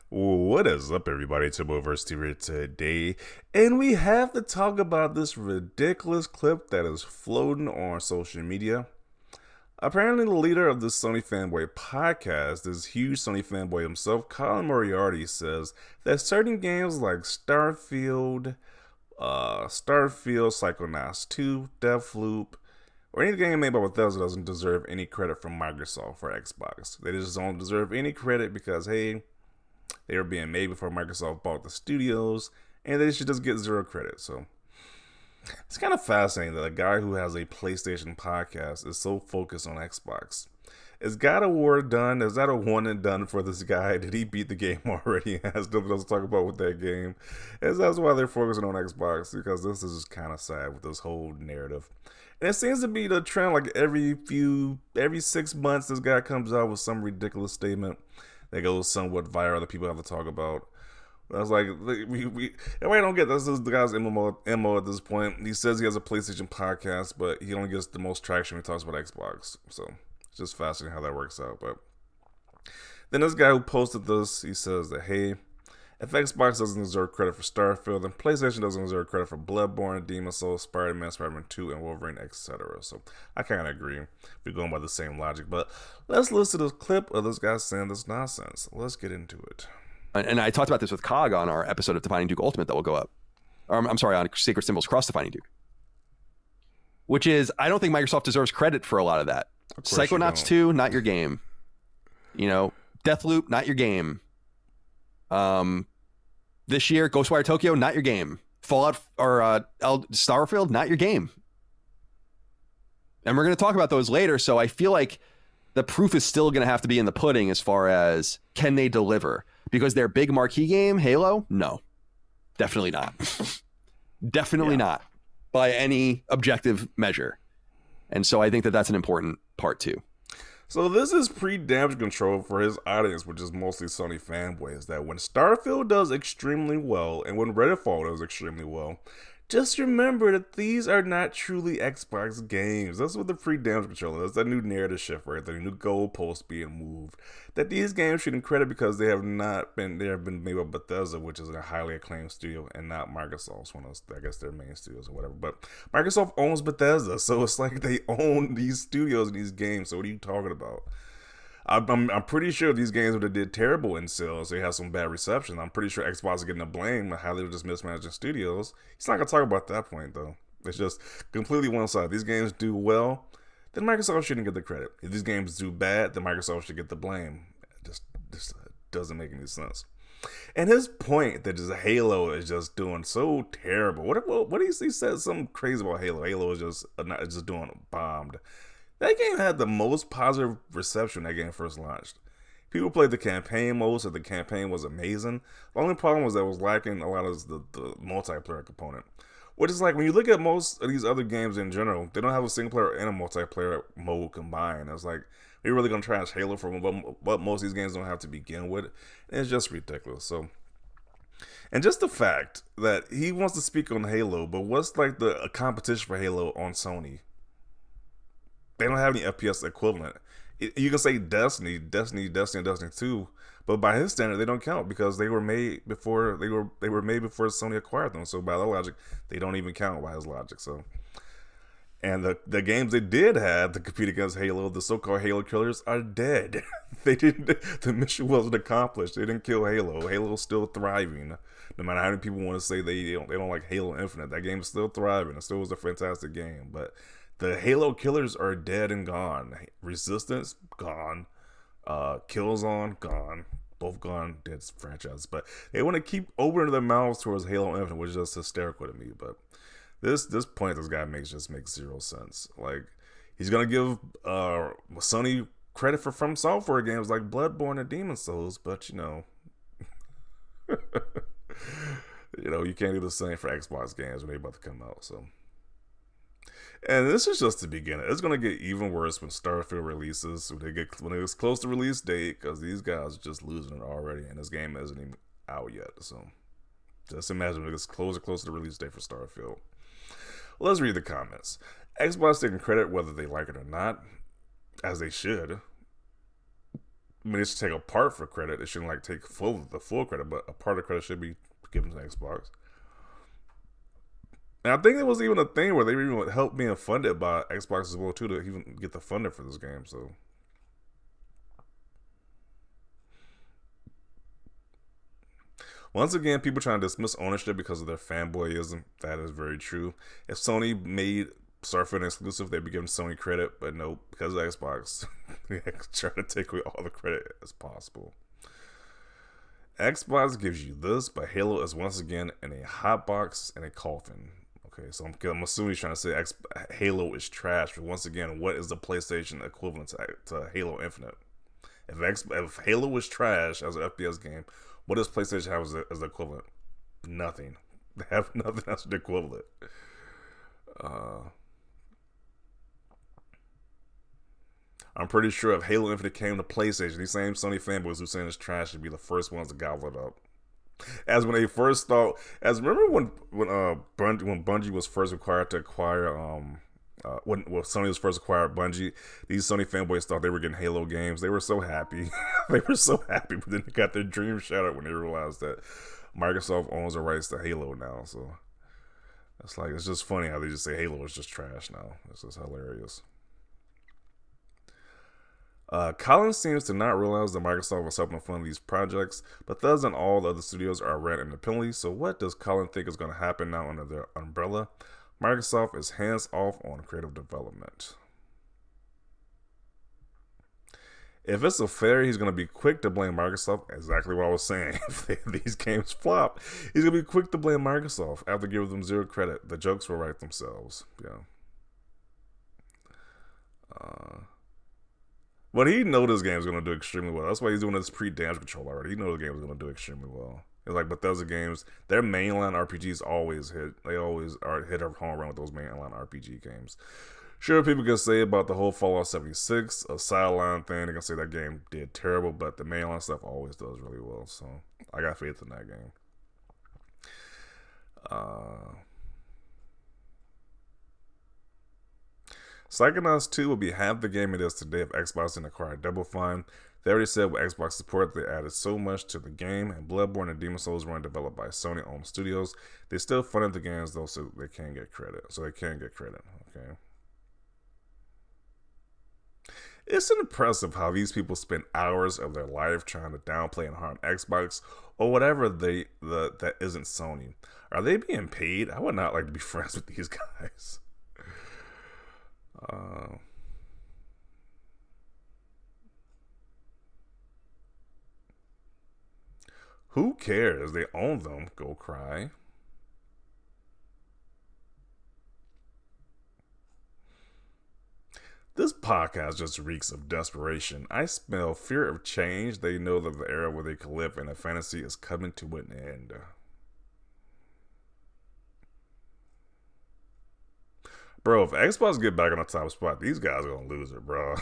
What is up, everybody? Verse here today, and we have to talk about this ridiculous clip that is floating on social media. Apparently, the leader of the Sony fanboy podcast, this huge Sony fanboy himself, Colin Moriarty, says that certain games like Starfield, Psychonauts 2, Deathloop, or any game made by Bethesda doesn't deserve any credit from Microsoft or Xbox. They just don't deserve any credit because, hey, they were being made before Microsoft bought the studios, and they should just get zero credit. So it's kind of fascinating that a guy who has a PlayStation podcast is so focused on Xbox. Is God of War done? Is that a one and done for this guy? Did he beat the game already? Has nothing else to talk about with that game. And that's why they're focusing on Xbox, because this is just kind of sad with this whole narrative. And it seems to be the trend, like every 6 months, this guy comes out with some ridiculous statement that goes somewhat viral that people have to talk about. I was like, everybody don't get this. This is the guy's MO at this point. He says he has a PlayStation podcast, but he only gets the most traction when he talks about Xbox. So it's just fascinating how that works out. But then this guy who posted this, he says that, hey, if Xbox doesn't deserve credit for Starfield, then PlayStation doesn't deserve credit for Bloodborne, Demon Souls, Spider-Man, Spider-Man 2, and Wolverine, etc. So I kind of agree. We're going by the same logic. But let's listen to this clip of this guy saying this nonsense. Let's get into it. And I talked about this with Cog on our episode of Defining Duke Ultimate that will go up. I'm sorry, on Sacred Symbols Cross Defining Duke. Which is, I don't think Microsoft deserves credit for a lot of that. Psychonauts 2, not your game. You know, Deathloop, not your game. This year, Ghostwire Tokyo, not your game. Fallout or Starfield, not your game. And we're going to talk about those later, so I feel like the proof is still going to have to be in the pudding as far as can they deliver? Because their big marquee game, Halo, no. Definitely not. Definitely not by any objective measure. And so I think that that's an important part too. So this is pre-damage control for his audience, which is mostly Sony fanboys, that when Starfield does extremely well and when Redfall does extremely well, just remember that these are not truly Xbox games. That's what the pre-damage control is. That's that new narrative shift right there, the new goalpost being moved. That these games shouldn't credit because they have been made by Bethesda, which is a highly acclaimed studio, and not Microsoft's one of, I guess, their main studios or whatever. But Microsoft owns Bethesda, so it's like they own these studios and these games. So what are you talking about? I'm pretty sure these games would have did terrible in sales. They have some bad reception. I'm pretty sure Xbox is getting the blame for how they were just mismanaging studios. He's not gonna talk about that point though. It's just completely one side. These games do well, then Microsoft shouldn't get the credit. If these games do bad, then Microsoft should get the blame. It just doesn't make any sense. And his point that just Halo is just doing so terrible. What he said something crazy about Halo. Halo is just doing bombed. That game had the most positive reception when that game first launched. People played the campaign mode, so the campaign was amazing. The only problem was that it was lacking a lot of the multiplayer component. Which is like, when you look at most of these other games in general, they don't have a single player and a multiplayer mode combined. It's like, we're really going to trash Halo for what most of these games don't have to begin with. And it's just ridiculous. So, and just the fact that he wants to speak on Halo, but what's like a competition for Halo on Sony? They don't have any FPS equivalent. You can say Destiny, and Destiny 2, but by his standard, they don't count because they were made before they were made before Sony acquired them. So by that logic, they don't even count by his logic. So, and the games they did have to compete against Halo, the so-called Halo killers, are dead. They didn't. The mission wasn't accomplished. They didn't kill Halo. Halo's still thriving. No matter how many people want to say they don't like Halo Infinite, that game is still thriving. It still was a fantastic game, but the Halo killers are dead and gone. Resistance, gone. Killzone, gone. Both gone, dead franchises. But they want to keep opening their mouths towards Halo Infinite, which is just hysterical to me. But this point this guy makes zero sense. Like, he's going to give Sony credit for From Software games like Bloodborne and Demon Souls, but, you can't do the same for Xbox games when they're about to come out, so. And this is just the beginning. It's going to get even worse when Starfield releases, when it gets close to release date, because these guys are just losing it already, and this game isn't even out yet. So just imagine when it gets closer to the release date for Starfield. Well, let's read the comments. Xbox taking credit whether they like it or not, as they should. I mean, it should take a part for credit. It shouldn't like take the full credit, but a part of credit should be given to Xbox. And I think there was even a thing where they even helped being funded by Xbox as well too to even get the funding for this game. So once again, people trying to dismiss ownership because of their fanboyism. That is very true. If Sony made Starfield exclusive, they'd be giving Sony credit, but no, because of Xbox, they try to take away all the credit as possible. Xbox gives you this, but Halo is once again in a hot box and a coffin. Okay, so I'm assuming he's trying to say Halo is trash, but once again, what is the PlayStation equivalent to Halo Infinite? If Halo was trash as an FPS game, what does PlayStation have as the equivalent? Nothing. They have nothing as the equivalent. I'm pretty sure if Halo Infinite came to PlayStation, these same Sony fanboys who saying it's trash should be the first ones to gobble it up. As when they first thought, as remember when Bungie was first required to acquire when Sony was first acquired Bungie, these Sony fanboys thought they were getting Halo games. They were so happy. They were so happy, but then they got their dreams shattered when they realized that Microsoft owns the rights to Halo now. So it's just funny how they just say Halo is just trash now. It's just hilarious. Colin seems to not realize that Microsoft was helping fund these projects, but Bethesda and all the other studios are ran independently, so what does Colin think is going to happen now under their umbrella? Microsoft is hands off on creative development. If it's a fair, he's going to be quick to blame Microsoft. Exactly what I was saying. If these games flop, he's going to be quick to blame Microsoft after giving them zero credit. The jokes will write themselves. Yeah. But he knows this game is going to do extremely well. That's why he's doing this pre-damage control already. He knows the game is going to do extremely well. It's like Bethesda games, their mainline RPGs always hit. They always hit a home run with those mainline RPG games. Sure, people can say about the whole Fallout 76, a sideline thing. They can say that game did terrible, but the mainline stuff always does really well. So I got faith in that game. Psychonauts 2 will be half the game it is today if Xbox didn't acquire Double Fine. They already said with Xbox support they added so much to the game, and Bloodborne and Demon's Souls weren't developed by Sony-owned studios. They still funded the games though, so they can get credit. Okay. It's impressive how these people spend hours of their life trying to downplay and harm Xbox or whatever that isn't Sony. Are they being paid? I would not like to be friends with these guys. Who cares? They own them. Go cry. This podcast just reeks of desperation. I smell fear of change. They know that the era where they can live in a fantasy is coming to an end. Bro, if Xbox get back on the top spot, these guys are going to lose it, bro.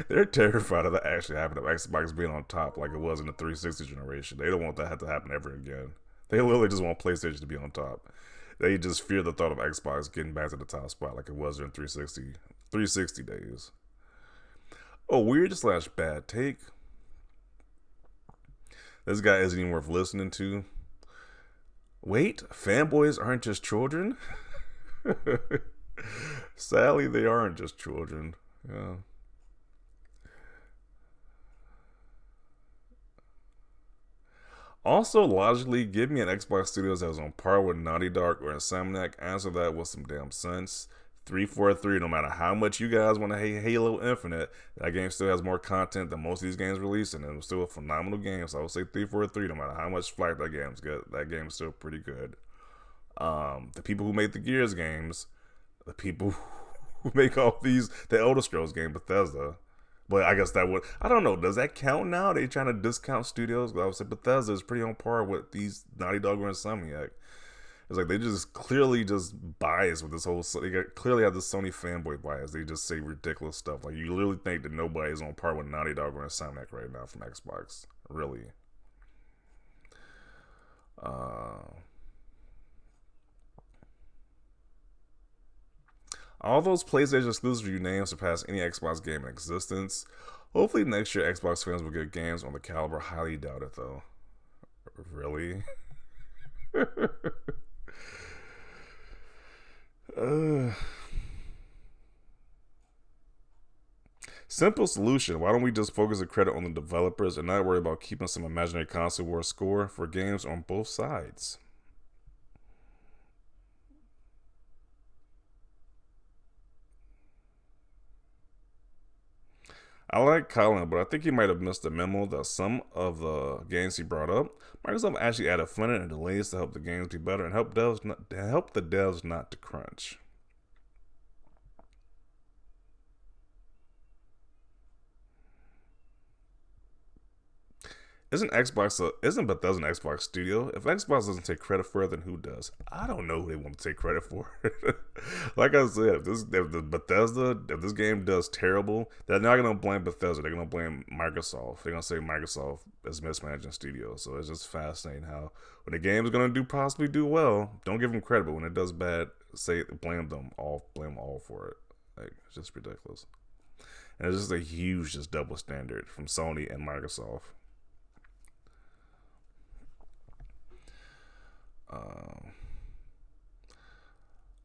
They're terrified of that actually happening, of Xbox being on top like it was in the 360 generation. They don't want that to happen ever again. They literally just want PlayStation to be on top. They just fear the thought of Xbox getting back to the top spot like it was in 360 days. Oh, weird / bad take. This guy isn't even worth listening to. Wait, fanboys aren't just children? Sadly, they aren't just children. Yeah. Also, logically, give me an Xbox Studios that was on par with Naughty Dog or Insomniac. Answer that with some damn sense. 343, no matter how much you guys want to hate Halo Infinite, that game still has more content than most of these games releasing, and it was still a phenomenal game. So I would say 343, no matter how much flack that game's get, that game's still pretty good. The people who made the Gears games, the people who make all these, the Elder Scrolls game, Bethesda. But I guess that would, I don't know, does that count now? They trying to discount studios? I would say Bethesda is pretty on par with these Naughty Dog or Insomniac. It's like they just clearly just biased with this whole, they clearly have this Sony fanboy bias. They just say ridiculous stuff. Like you literally think that nobody is on par with Naughty Dog or Insomniac right now from Xbox. Really. All those PlayStation exclusives you named surpass any Xbox game in existence. Hopefully next year Xbox fans will get games on the caliber. Highly doubt it though. Really? uh, Simple solution. Why don't we just focus the credit on the developers and not worry about keeping some imaginary console war score for games on both sides? I like Colin, but I think he might have missed the memo that some of the games he brought up, Microsoft actually added funding and delays to help the games be better and help the devs not to crunch. Isn't Bethesda an Xbox studio? If Xbox doesn't take credit for it, then who does? I don't know who they want to take credit for. Like I said, if this game does terrible, they're not gonna blame Bethesda. They're gonna blame Microsoft. They're gonna say Microsoft is mismanaging studios. So it's just fascinating how when the game is gonna possibly do well, don't give them credit, but when it does bad, blame them all for it. Like it's just ridiculous. And it's just a huge double standard from Sony and Microsoft.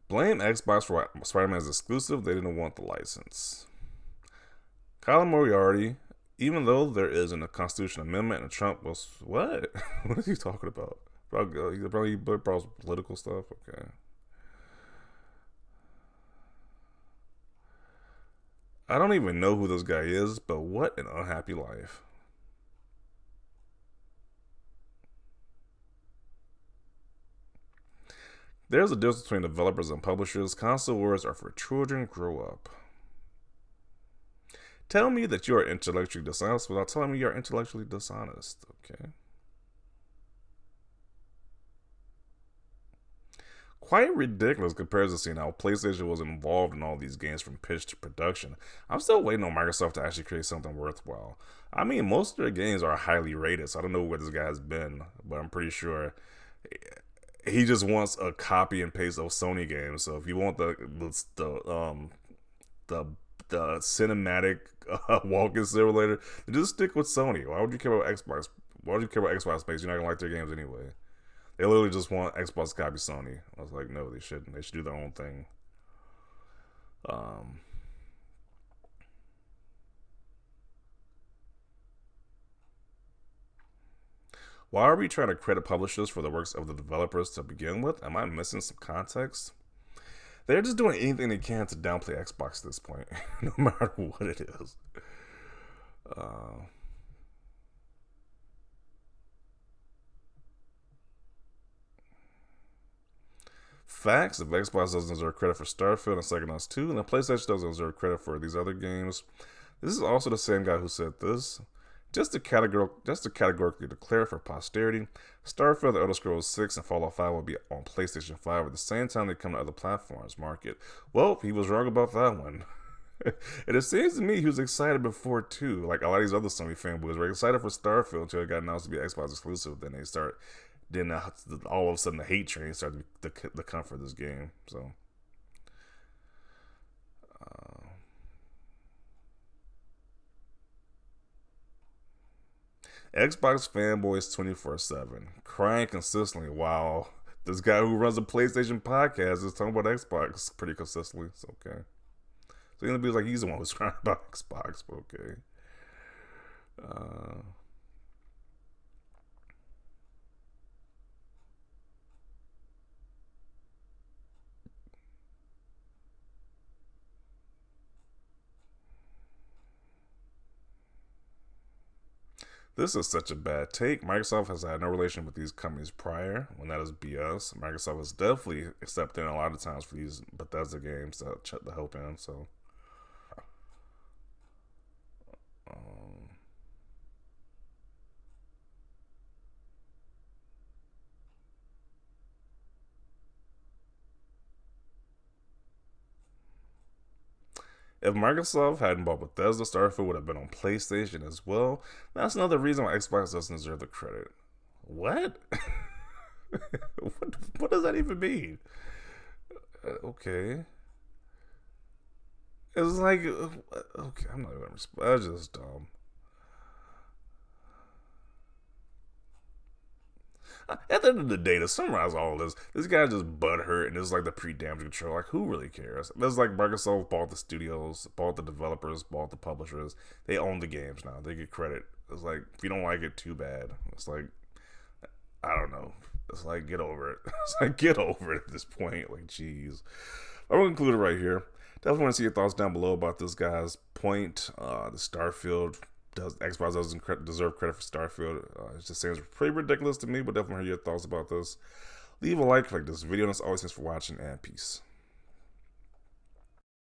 Blame Xbox for Spider-Man's exclusive. They didn't want the license. Colin Moriarty, even though there isn't a constitutional amendment and Trump was what? What is he talking about? Probably political stuff. Okay. I don't even know who this guy is, but what an unhappy life. There's a difference between developers and publishers. Console wars are for children. Grow up. Tell me that you are intellectually dishonest without telling me you're intellectually dishonest. Okay. Quite ridiculous compared to seeing how PlayStation was involved in all these games from pitch to production. I'm still waiting on Microsoft to actually create something worthwhile. I mean, most of their games are highly rated, so I don't know where this guy has been, but I'm pretty sure he just wants a copy and paste of Sony games. So if you want the cinematic walking simulator, then just stick with Sony. Why would you care about Xbox? Why would you care about Xbox space? You're not gonna like their games anyway. They literally just want Xbox to copy Sony. I was like, no, they shouldn't. They should do their own thing. Why are we trying to credit publishers for the works of the developers to begin with? Am I missing some context? They're just doing anything they can to downplay Xbox at this point, no matter what it is. Facts, if Xbox doesn't deserve credit for Starfield and Psychonauts 2, then PlayStation doesn't deserve credit for these other games. This is also the same guy who said this. Just to categorically declare for posterity, Starfield, The Elder Scrolls 6, and Fallout 5 will be on PlayStation 5 at the same time they come to other platforms. Market. Well, he was wrong about that one. And it seems to me he was excited before too. Like a lot of these other Sony fanboys were excited for Starfield until it got announced to be Xbox exclusive. Then all of a sudden the hate train started to come for this game. So. Xbox fanboys 24/7, crying consistently while this guy who runs a PlayStation podcast is talking about Xbox pretty consistently. It's okay. So it's gonna be like he's the one who's crying about Xbox, but okay. This is such a bad take. Microsoft has had no relation with these companies prior, when that is BS. Microsoft has definitely stepped in a lot of times for these Bethesda games to help in, so. If Microsoft hadn't bought Bethesda, Starfield would have been on PlayStation as well. That's another reason why Xbox doesn't deserve the credit. What? what does that even mean? Okay. It's like, okay, I'm not gonna respond. That's just dumb. At the end of the day, to summarize all of this guy just butthurt, and it's like the pre-damage control. Like, who really cares? It's like Microsoft bought the studios, bought the developers, bought the publishers. They own the games now. They get credit. It's like, if you don't like it, too bad. It's like, I don't know. It's like, get over it. It's like, get over it at this point. Like, jeez. I'm going to conclude it right here. Definitely want to see your thoughts down below about this guy's point. The Starfield. Xbox doesn't deserve credit for Starfield. It just seems pretty ridiculous to me, but definitely hear your thoughts about this. Leave a like this video, and as always, thanks for watching, and peace.